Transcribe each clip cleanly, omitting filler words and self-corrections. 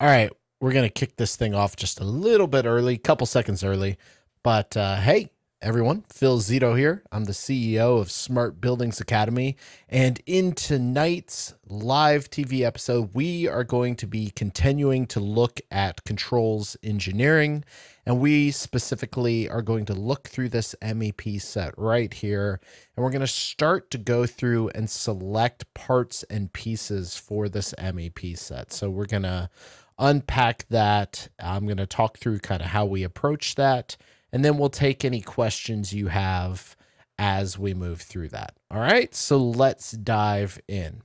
All right, we're going to kick this thing off just a little bit early, couple seconds early. But hey, everyone, Phil Zito here. I'm the CEO of Smart Buildings Academy. And in tonight's live TV episode, we are going to be continuing to look at controls engineering. And we specifically are going to look through this MEP set right here. And we're going to start to go through and select parts and pieces for this MEP set. So we're going to unpack that. I'm going to talk through kind of how we approach that, and then we'll take any questions you have as we move through that. All right, so let's dive in.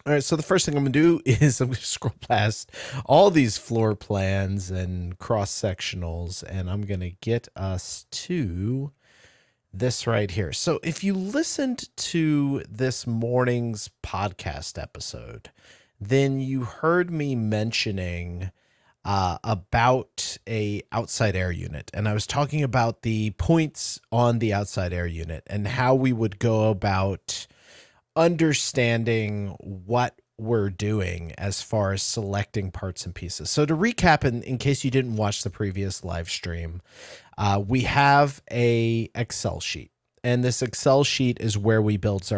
All right, so the first thing I'm going to do is I'm going to scroll past all these floor plans and cross-sectionals, and I'm going to get us to this right here. So if you listened to this morning's podcast episode, then you heard me mentioning about a outside air unit. And I was talking about the points on the outside air unit and how we would go about understanding what we're doing as far as selecting parts and pieces. So to recap, in case you didn't watch the previous live stream, we have a Excel sheet. And this Excel sheet is where we build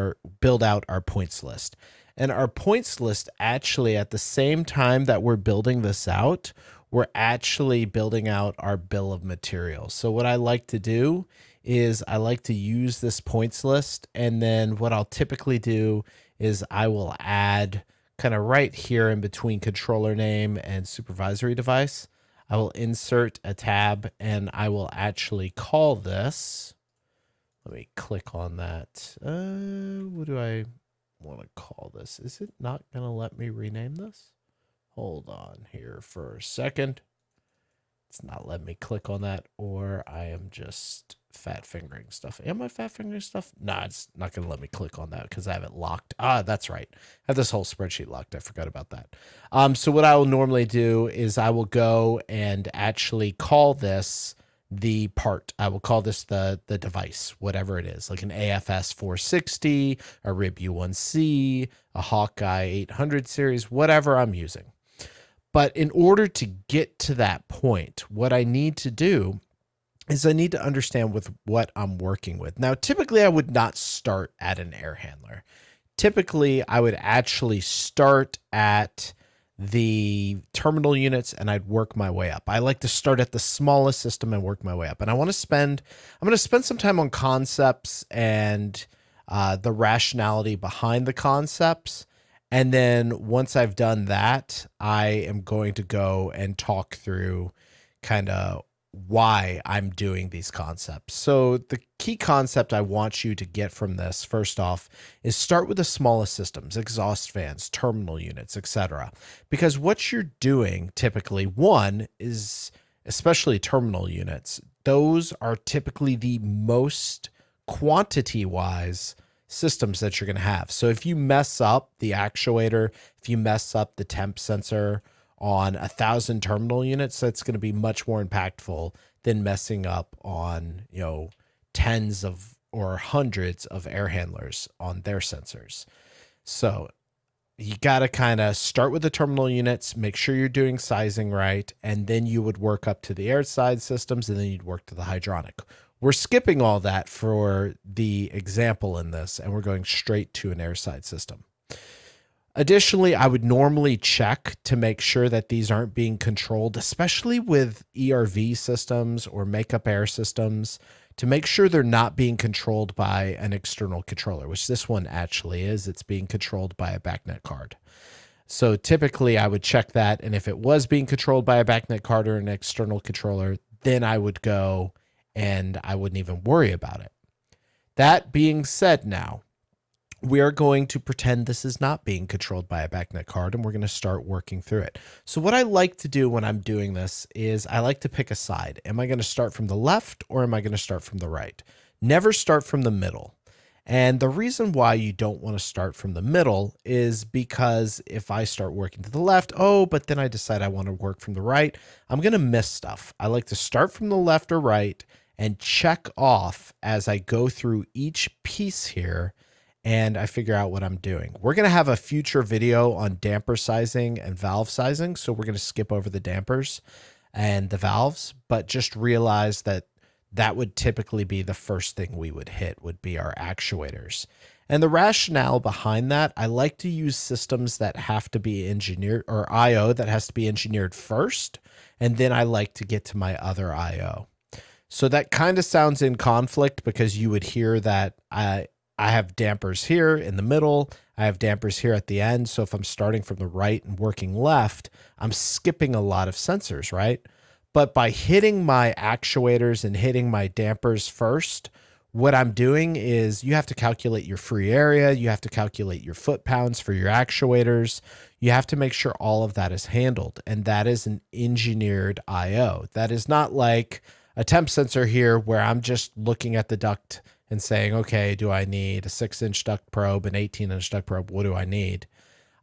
out our points list. And our points list, actually, at the same time that we're building this out, we're actually building out our bill of materials. So what I like to do is I like to use this points list. And then what I'll typically do is I will add kind of right here in between controller name and supervisory device, I will insert a tab and I will actually call this. Let me click on that. What do I want to call this? Is it not going to let me rename this? Hold on here for a second. It's not letting me click on that, or I am just fat fingering stuff. Am I fat fingering stuff? Nah, it's not going to let me click on that because I have it locked. Ah, that's right. I have this whole spreadsheet locked. I forgot about that. So what I will normally do is I will go and actually call this the part. I will call this the device, whatever it is, like an AFS 460, a Rib U1C, a Hawkeye 800 series, whatever I'm using. But in order to get to that point, what I need to do is I need to understand with what I'm working with. Now, typically I would not start at an air handler. Typically I would actually start at the terminal units and I'd work my way up. I like to start at the smallest system and work my way up. And I'm going to spend some time on concepts and the rationality behind the concepts. And then once I've done that, I am going to go and talk through kind of why I'm doing these concepts. So the key concept I want you to get from this, first off, is start with the smallest systems, exhaust fans, terminal units, etc. Because what you're doing typically, one is, especially terminal units, those are typically the most quantity-wise systems that you're going to have. So if you mess up the actuator, if you mess up the temp sensor on 1,000 terminal units, that's going to be much more impactful than messing up on, tens of or hundreds of air handlers on their sensors. So you got to kind of start with the terminal units, make sure you're doing sizing right, and then you would work up to the airside systems, and then you'd work to the hydronic. We're skipping all that for the example in this, and we're going straight to an airside system. Additionally, I would normally check to make sure that these aren't being controlled, especially with ERV systems or makeup air systems, to make sure they're not being controlled by an external controller, which this one actually is. It's being controlled by a backnet card. So typically I would check that. And if it was being controlled by a backnet card or an external controller, then I would go and I wouldn't even worry about it. That being said, now, we are going to pretend this is not being controlled by a backnet card, and we're going to start working through it. So what I like to do when I'm doing this is I like to pick a side. Am I going to start from the left or am I going to start from the right? Never start from the middle. And the reason why you don't want to start from the middle is because if I start working to the left, but then I decide I want to work from the right, I'm going to miss stuff. I like to start from the left or right and check off as I go through each piece here and I figure out what I'm doing. We're going to have a future video on damper sizing and valve sizing, so we're going to skip over the dampers and the valves, but just realize that that would typically be the first thing we would hit, would be our actuators. And the rationale behind that, I like to use systems that have to be engineered, or IO that has to be engineered first, and then I like to get to my other IO. So that kind of sounds in conflict, because you would hear that I have dampers here in the middle, I have dampers here at the end. So if I'm starting from the right and working left, I'm skipping a lot of sensors, right? But by hitting my actuators and hitting my dampers first, what I'm doing is you have to calculate your free area, you have to calculate your foot-pounds for your actuators, you have to make sure all of that is handled, and that is an engineered IO. That is not like a temp sensor here where I'm just looking at the duct and saying, okay, do I need a 6-inch duct probe, an 18-inch duct probe? What do I need?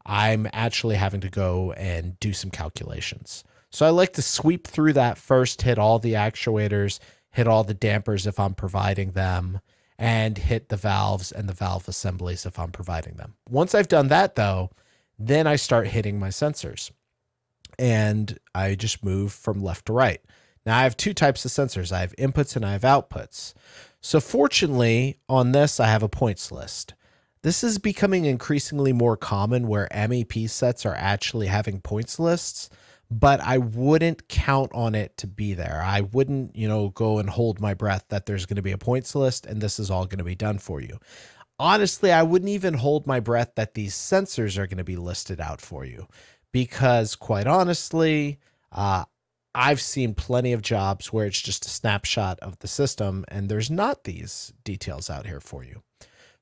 I'm actually having to go and do some calculations. So I like to sweep through that first, hit all the actuators, hit all the dampers if I'm providing them, and hit the valves and the valve assemblies if I'm providing them. Once I've done that, though, then I start hitting my sensors, and I just move from left to right. Now I have two types of sensors. I have inputs and I have outputs. So fortunately on this, I have a points list. This is becoming increasingly more common where MEP sets are actually having points lists, but I wouldn't count on it to be there. I wouldn't, go and hold my breath that there's going to be a points list and this is all going to be done for you. Honestly, I wouldn't even hold my breath that these sensors are going to be listed out for you, because quite honestly, I've seen plenty of jobs where it's just a snapshot of the system and there's not these details out here for you.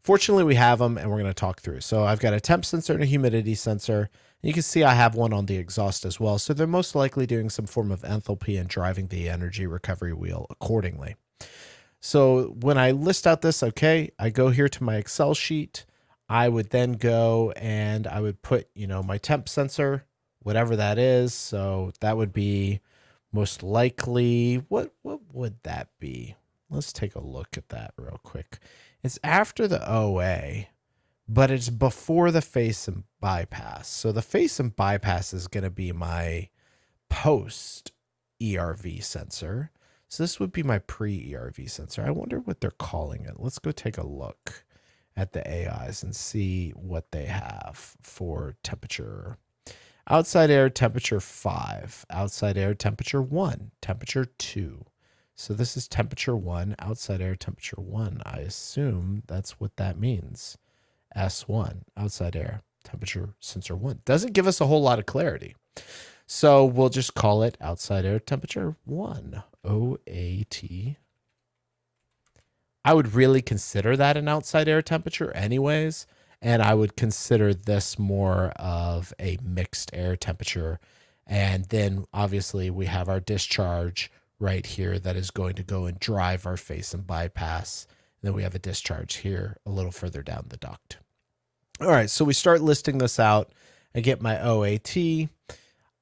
Fortunately, we have them and we're going to talk through. So I've got a temp sensor and a humidity sensor. You can see I have one on the exhaust as well. So they're most likely doing some form of enthalpy and driving the energy recovery wheel accordingly. So when I list out this, okay, I go here to my Excel sheet. I would then go and I would put, my temp sensor, whatever that is. So that would be most likely, what would that be? Let's take a look at that real quick. It's after the OA, but it's before the face and bypass. So the face and bypass is going to be my post ERV sensor. So this would be my pre-ERV sensor. I wonder what they're calling it. Let's go take a look at the AIs and see what they have for temperature. Outside air temperature 5, outside air temperature 1, temperature 2. So this is temperature 1, outside air temperature 1. I assume that's what that means. S1, outside air temperature sensor 1. Doesn't give us a whole lot of clarity. So we'll just call it outside air temperature 1, OAT. I would really consider that an outside air temperature anyways. And I would consider this more of a mixed air temperature. And then obviously we have our discharge right here that is going to go and drive our face and bypass. And then we have a discharge here a little further down the duct. All right, so we start listing this out. I get my OAT.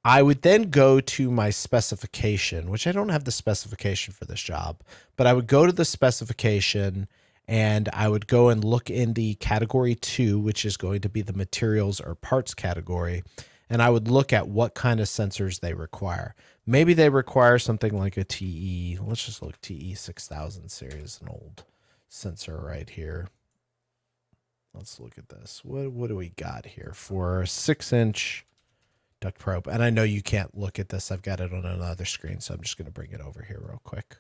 I would then go to my specification, which I don't have the specification for this job, but I would go to the specification and I would go and look in the category 2, which is going to be the materials or parts category. And I would look at what kind of sensors they require. Maybe they require something like a TE. Let's just look, TE 6000 series, an old sensor right here. Let's look at this. What do we got here for a 6-inch duct probe? And I know you can't look at this. I've got it on another screen, so I'm just going to bring it over here real quick.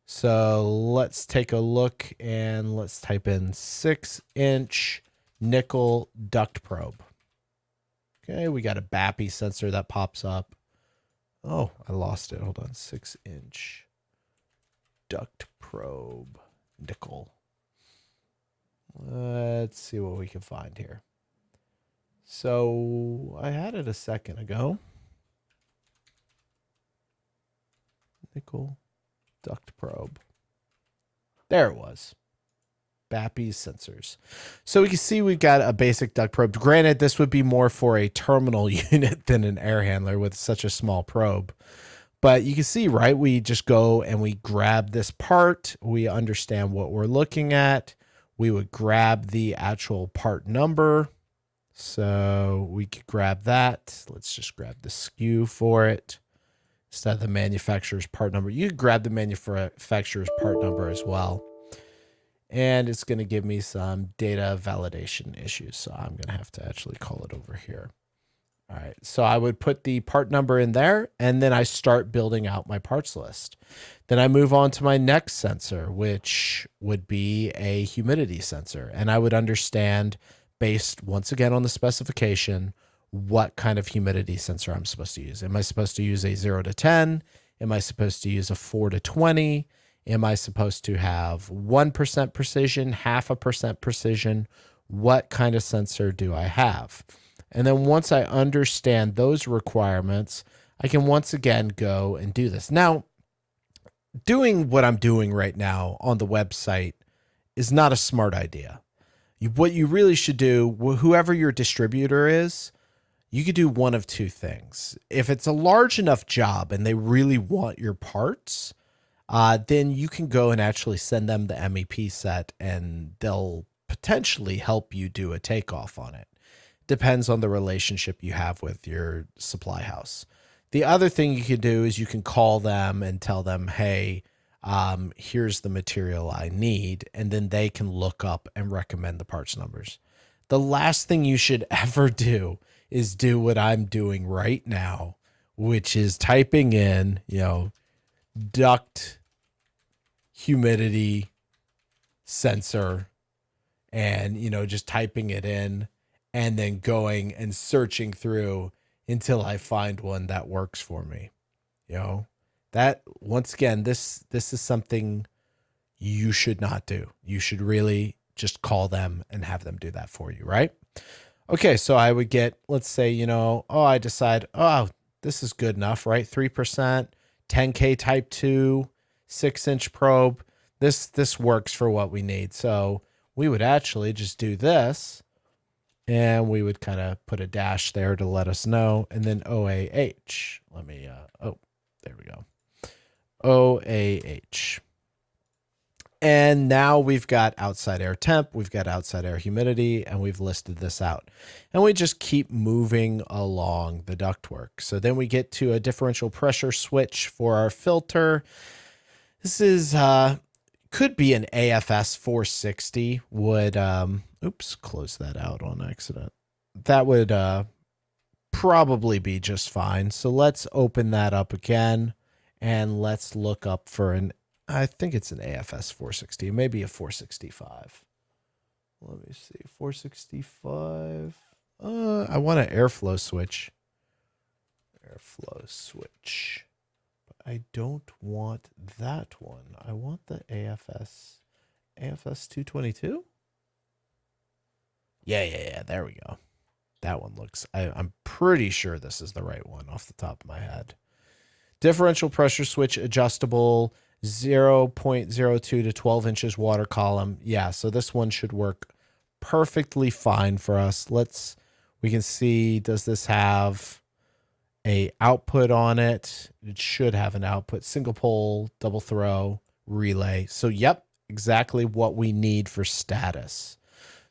So let's take a look and let's type in 6-inch nickel duct probe. Okay, we got a BAPI sensor that pops up. Oh, I lost it. Hold on. 6-inch duct probe nickel. Let's see what we can find here. So I had it a second ago. Nickel duct probe. There it was. BAPI sensors. So we can see we've got a basic duct probe. Granted, this would be more for a terminal unit than an air handler with such a small probe. But you can see, right, we just go and we grab this part. We understand what we're looking at. We would grab the actual part number. So we could grab that. Let's just grab the SKU for it instead of the manufacturer's part number. You could grab the manufacturer's part number as well. And it's going to give me some data validation issues. So I'm going to have to actually call it over here. All right. So I would put the part number in there, and then I start building out my parts list. Then I move on to my next sensor, which would be a humidity sensor. And I would understand, based once again on the specification, what kind of humidity sensor I'm supposed to use. Am I supposed to use a 0 to 10? Am I supposed to use a 4 to 20? Am I supposed to have 1% precision, 0.5% precision? What kind of sensor do I have? And then once I understand those requirements, I can once again go and do this. Now, doing what I'm doing right now on the website is not a smart idea. What you really should do, whoever your distributor is, you could do one of two things. If it's a large enough job and they really want your parts, then you can go and actually send them the MEP set and they'll potentially help you do a takeoff on it. Depends on the relationship you have with your supply house. The other thing you can do is you can call them and tell them, hey, here's the material I need. And then they can look up and recommend the parts numbers. The last thing you should ever do is do what I'm doing right now, which is typing in, duct humidity sensor and, just typing it in and then going and searching through until I find one that works for me. That once again, this is something you should not do. You should really just call them and have them do that for you, right? Okay, so I would get, let's say, I decide, this is good enough, right? 3%, 10K type 2, 6-inch probe. This works for what we need. So we would actually just do this, and we would kind of put a dash there to let us know, and then OAH. Let me, there we go. OAH. And now we've got outside air temp, we've got outside air humidity, and we've listed this out. And we just keep moving along the ductwork. So then we get to a differential pressure switch for our filter. This is, could be an AFS 460 would, oops, close that out on accident. That would probably be just fine. So let's open that up again and let's look up for I think it's an AFS 460, maybe a 465. Let me see, 465. I want an airflow switch. Airflow switch. But I don't want that one. I want the AFS 222. Yeah, there we go. That one looks, I'm pretty sure this is the right one off the top of my head. Differential pressure switch adjustable, 0.02 to 12 inches water column. Yeah, so this one should work perfectly fine for us. We can see, does this have a output on it? It should have an output, single pole, double throw, relay. So yep, exactly what we need for status.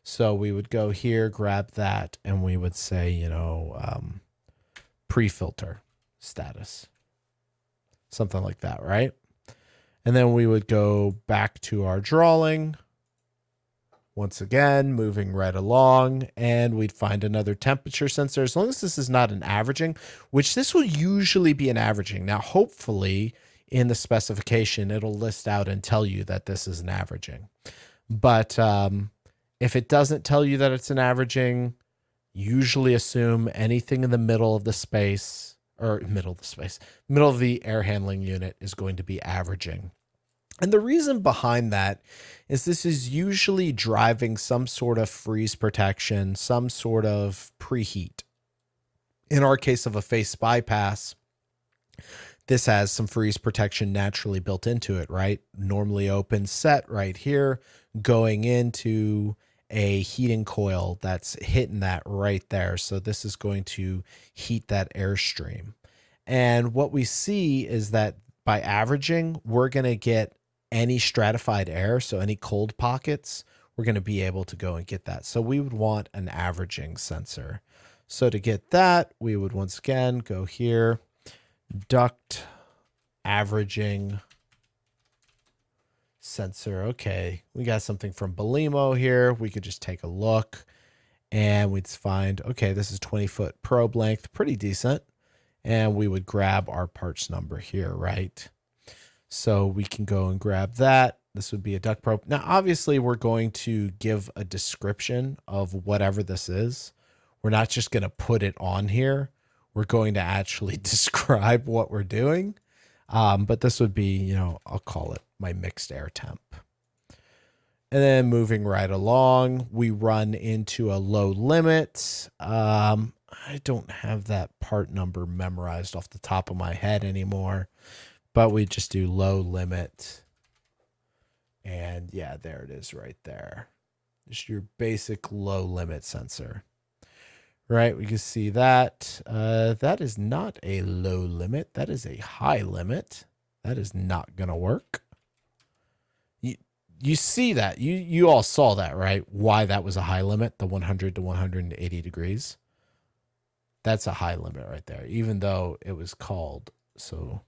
So we would go here, grab that, and we would say, pre-filter status, something like that, right? And then we would go back to our drawing. Once again, moving right along, and we'd find another temperature sensor. As long as this is not an averaging, which this will usually be an averaging. Now, hopefully in the specification, it'll list out and tell you that this is an averaging. But if it doesn't tell you that it's an averaging, usually assume anything in the middle of the space, or middle of the air handling unit is going to be averaging. And the reason behind that is this is usually driving some sort of freeze protection, some sort of preheat. In our case of a face bypass, this has some freeze protection naturally built into it, right? Normally open set right here, going into a heating coil that's hitting that right there. So this is going to heat that airstream. And what we see is that by averaging, we're going to get any stratified air, so any cold pockets, we're going to be able to go and get that. So we would want an averaging sensor. So to get that, we would once again go here, duct averaging sensor. Okay, we got something from Belimo here. We could just take a look and we'd find, okay, this is 20-foot probe length, pretty decent. And we would grab our parts number here, right? So we can go and grab that. This would be a duct probe. Now, obviously, we're going to give a description of whatever this is. We're not just going to put it on here. We're going to actually describe what we're doing. But this would be, you know, I'll call it my mixed air temp. And then moving right along, we run into a low limit. I don't have that part number memorized off the top of my head anymore, but we just do low limit. And yeah, there it is right there. Just your basic low limit sensor. Right, we can see that. That is not a low limit. That is a high limit. That is not going to work. You see that. You all saw that, right? Why that was a high limit, the 100 to 180 degrees. That's a high limit right there, even though it was called so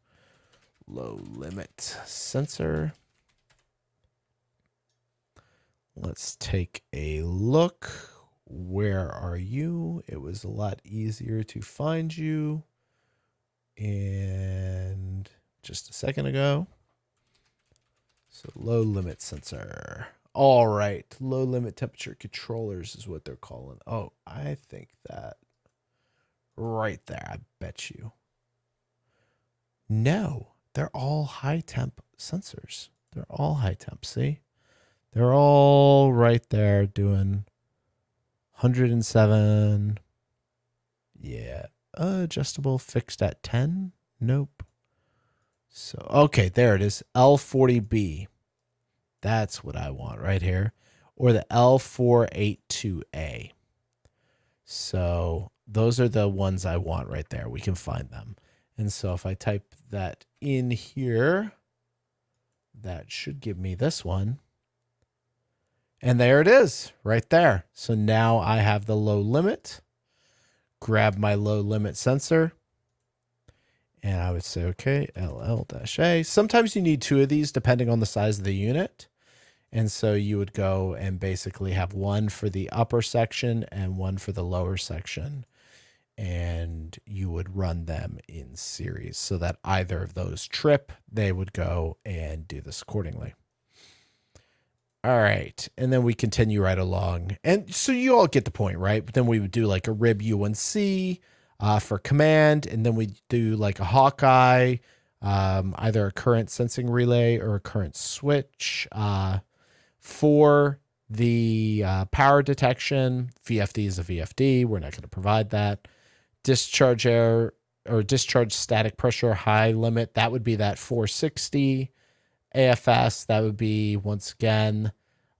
low limit sensor. Let's take a look. Where are you? It was a lot easier to find you. And just a second ago. So low limit sensor. All right. Low limit temperature controllers is what they're calling. Oh, I think that right there. I bet you. No, they're all high temp sensors. They're all high temp. See? They're all right there doing 107. Yeah. Adjustable fixed at 10. Nope. So, okay, there it is. L40B. That's what I want right here. Or the L482A. So those are the ones I want right there. We can find them. And so if I type that in here, that should give me this one. And there it is right there. So now I have the low limit. Grab my low limit sensor. And I would say, okay, LL-A. Sometimes you need two of these depending on the size of the unit. And so you would go and basically have one for the upper section and one for the lower section. And you would run them in series so that either of those trip, they would go and do this accordingly. All right. And then we continue right along. And so you all get the point, right? But then we would do like a rib UNC for command. And then we do like a Hawkeye, either a current sensing relay or a current switch. For the power detection, VFD is a VFD. We're not going to provide that. Discharge air or discharge static pressure high limit, that would be that 460. AFS, that would be, once again,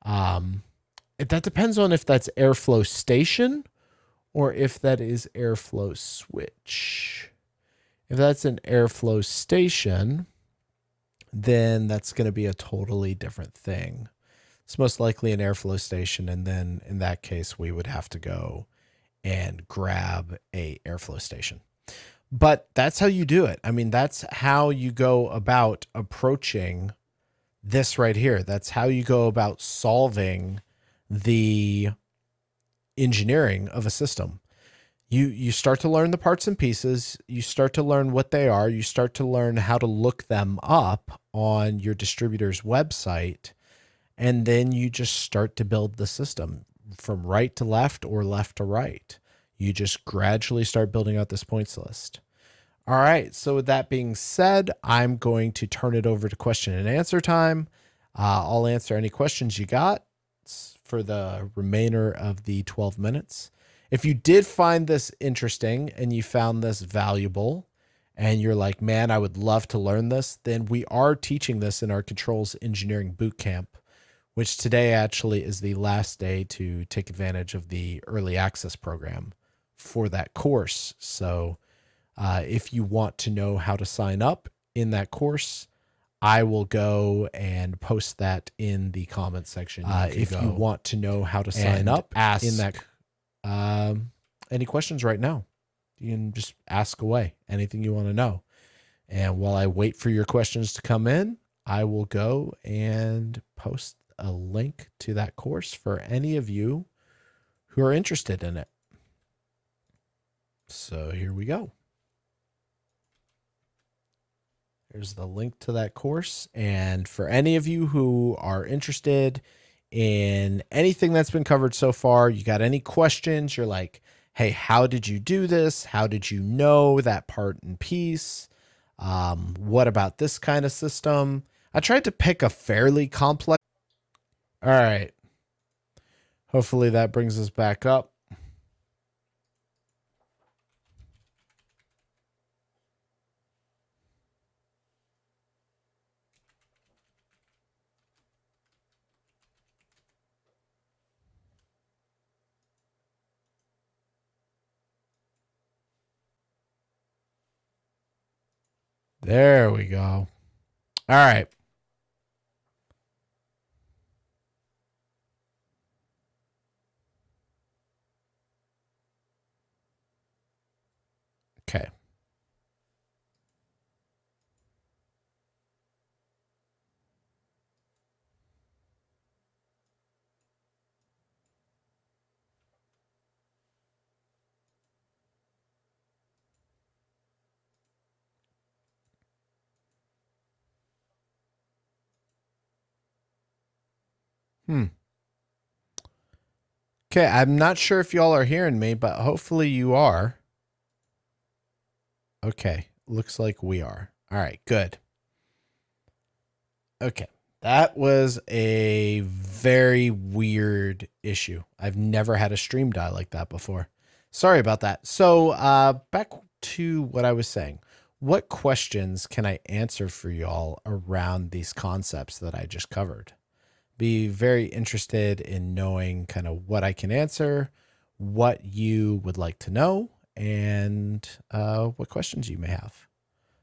that depends on if that's airflow station or if that is airflow switch. If that's an airflow station, then that's going to be a totally different thing. It's most likely an airflow station, and then in that case, we would have to go and grab a airflow station. But that's how you do it. I mean, that's how you go about approaching this right here. That's how you go about solving the engineering of a system. You start to learn the parts and pieces. You start to learn what they are. You start to learn how to look them up on your distributor's website. And then you just start to build the system from right to left or left to right. You just gradually start building out this points list. All right. So with that being said, I'm going to turn it over to question and answer time. I'll answer any questions you got for the remainder of the 12 minutes. If you did find this interesting and you found this valuable and you're like, man, I would love to learn this, then we are teaching this in our controls engineering bootcamp, which today actually is the last day to take advantage of the early access program for that course. So if you want to know how to sign up in that course, I will go and post that in the comment section. If you want to know how to sign up, in that, any questions right now, you can just ask away anything you want to know. And while I wait for your questions to come in, I will go and post a link to that course for any of you who are interested in it. So here we go. There's the link to that course. And for any of you who are interested in anything that's been covered so far, you got any questions, you're like, hey, how did you do this? How did you know that part and piece? What about this kind of system? I tried to pick a fairly complex. All right. Hopefully that brings us back up. There we go. All right. Okay. Okay, I'm not sure if y'all are hearing me, but hopefully you are. Okay, looks like we are. All right, good. Okay, that was a very weird issue. I've never had a stream die like that before. Sorry about that. So back to what I was saying. What questions can I answer for y'all around these concepts that I just covered? Be very interested in knowing kind of what I can answer, what you would like to know, and what questions you may have.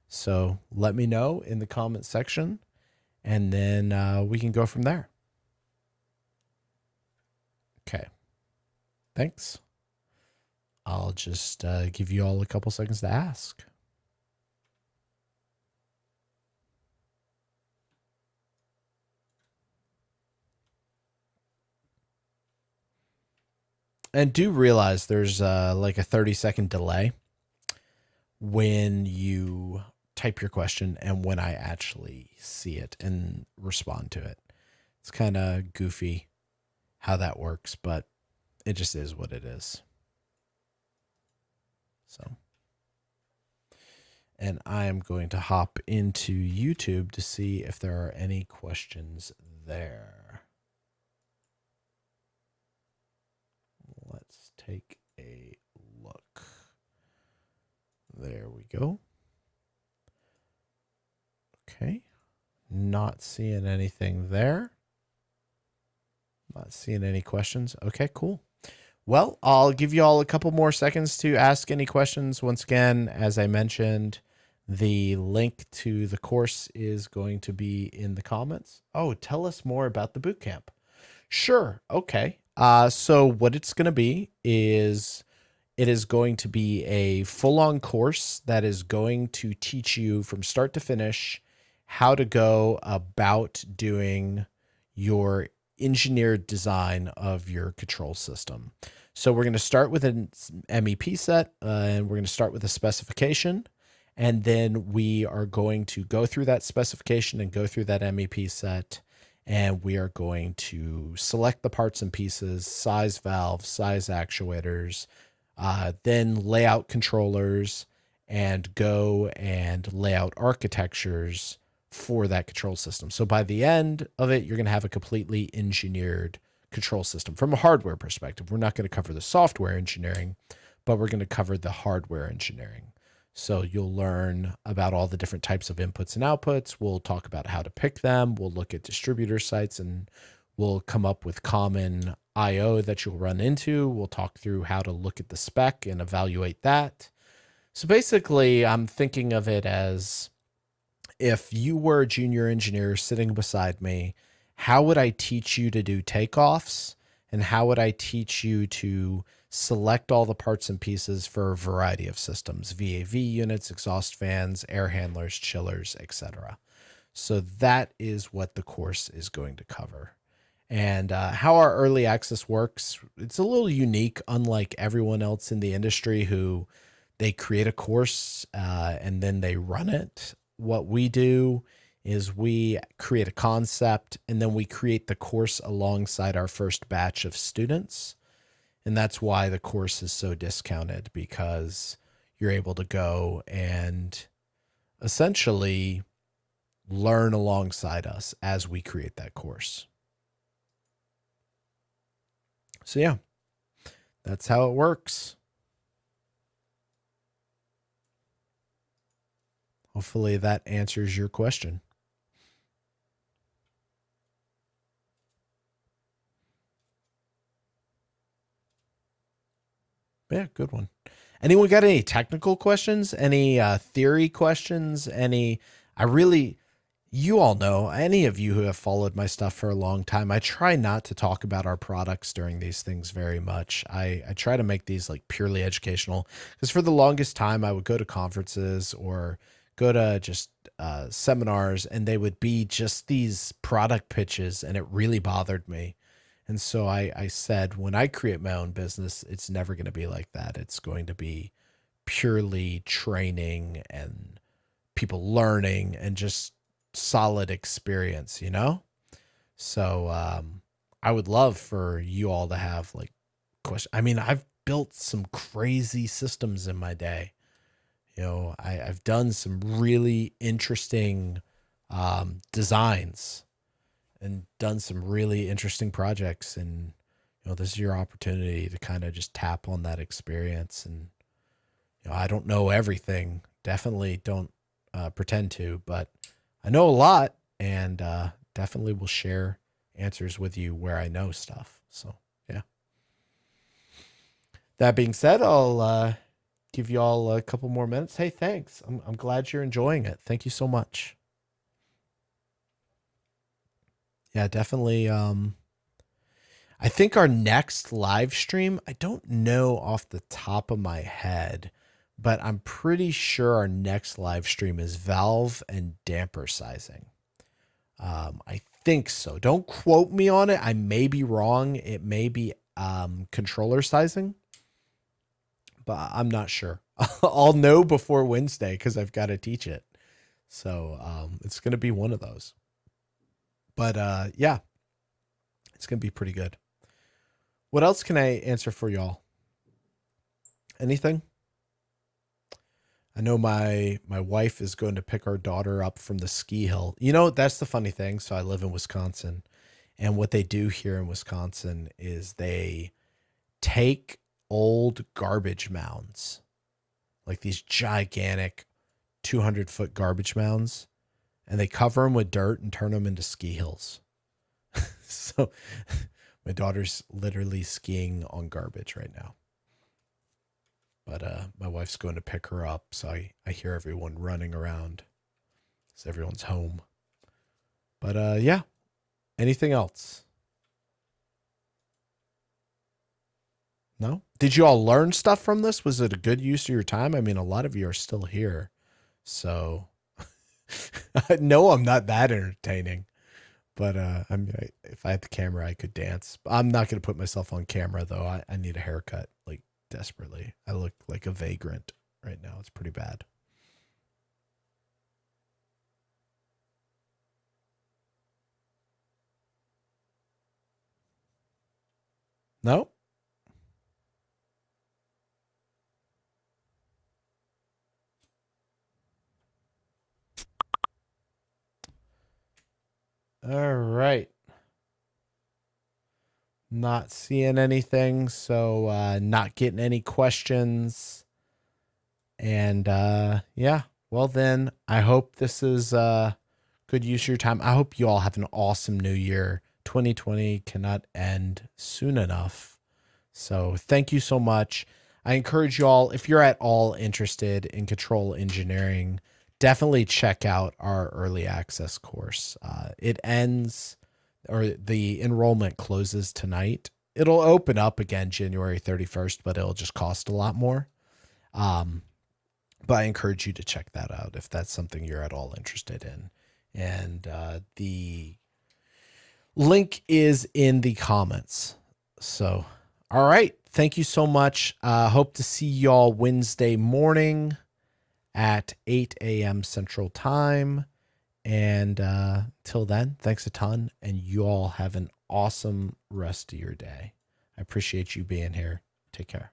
So let me know in the comment section, and then we can go from there. Okay. Thanks. I'll just give you all a couple seconds to ask. And do realize there's like a 30-second delay when you type your question and when I actually see it and respond to it. It's kind of goofy how that works, but it just is what it is. So, and I am going to hop into YouTube to see if there are any questions there. Let's take a look. There we go. Okay. Not seeing anything there. Not seeing any questions. Okay, cool. Well, I'll give you all a couple more seconds to ask any questions. Once again, as I mentioned, the link to the course is going to be in the comments. Oh, tell us more about the bootcamp. Sure. Okay. So what it's going to be is it is going to be a full-on course that is going to teach you from start to finish how to go about doing your engineered design of your control system. So we're going to start with an MEP set, and we're going to start with a specification, and then we are going to go through that specification and go through that MEP set, and we are going to select the parts and pieces, size valves, size actuators, then lay out controllers, and go and lay out architectures for that control system. So by the end of it, you're going to have a completely engineered control system from a hardware perspective. We're not going to cover the software engineering, but we're going to cover the hardware engineering. So you'll learn about all the different types of inputs and outputs. We'll talk about how to pick them. We'll look at distributor sites, and we'll come up with common IO that you'll run into. We'll talk through how to look at the spec and evaluate that. So basically, I'm thinking of it as if you were a junior engineer sitting beside me, how would I teach you to do takeoffs? And how would I teach you to select all the parts and pieces for a variety of systems, VAV units, exhaust fans, air handlers, chillers, etc. So that is what the course is going to cover. And how our early access works, it's a little unique, unlike everyone else in the industry who they create a course and then they run it. What we do is we create a concept and then we create the course alongside our first batch of students. And that's why the course is so discounted, because you're able to go and essentially learn alongside us as we create that course. So yeah, that's how it works. Hopefully that answers your question. Yeah, good one. Anyone got any technical questions? Any theory questions? You all know, any of you who have followed my stuff for a long time, I try not to talk about our products during these things very much. I try to make these like purely educational, because for the longest time I would go to conferences or go to just seminars and they would be just these product pitches and it really bothered me. And so I said, when I create my own business, it's never going to be like that. It's going to be purely training and people learning and just solid experience, you know? So I would love for you all to have like questions. I mean, I've built some crazy systems in my day. You know, I've done some really interesting designs and done some really interesting projects. And, you know, this is your opportunity to kind of just tap on that experience. And, you know, I don't know everything. Definitely don't pretend to, but I know a lot, and definitely will share answers with you where I know stuff. So, yeah. That being said, I'll give you all a couple more minutes. Hey, thanks. I'm glad you're enjoying it. Thank you so much. Yeah, definitely. I think our next live stream, I don't know off the top of my head, but I'm pretty sure our next live stream is valve and damper sizing. I think so. Don't quote me on it. I may be wrong. It may be controller sizing, but I'm not sure. I'll know before Wednesday because I've got to teach it. So it's going to be one of those. But yeah, it's going to be pretty good. What else can I answer for y'all? Anything? I know my wife is going to pick our daughter up from the ski hill. You know, that's the funny thing. So I live in Wisconsin, and what they do here in Wisconsin is they take old garbage mounds, like these gigantic 200-foot garbage mounds, and they cover them with dirt and turn them into ski hills. So my daughter's literally skiing on garbage right now. But my wife's going to pick her up, so I hear everyone running around because everyone's home. But yeah, anything else? No? Did you all learn stuff from this? Was it a good use of your time? I mean, a lot of you are still here, so no, I'm not that entertaining. But I mean, if I had the camera, I could dance. I'm not going to put myself on camera, though. I need a haircut, like, desperately. I look like a vagrant right now. It's pretty bad. No? All right. Not seeing anything, so not getting any questions. And yeah, well then, I hope this is good use of your time. I hope you all have an awesome new year. 2020 cannot end soon enough. So thank you so much. I encourage you all, if you're at all interested in control engineering, definitely check out our early access course. It ends, or the enrollment closes tonight. It'll open up again January 31st, but it'll just cost a lot more. But I encourage you to check that out if that's something you're at all interested in. And the link is in the comments. So, all right. Thank you so much. Hope to see y'all Wednesday morning at 8 a.m. Central Time. And till then, thanks a ton. And you all have an awesome rest of your day. I appreciate you being here. Take care.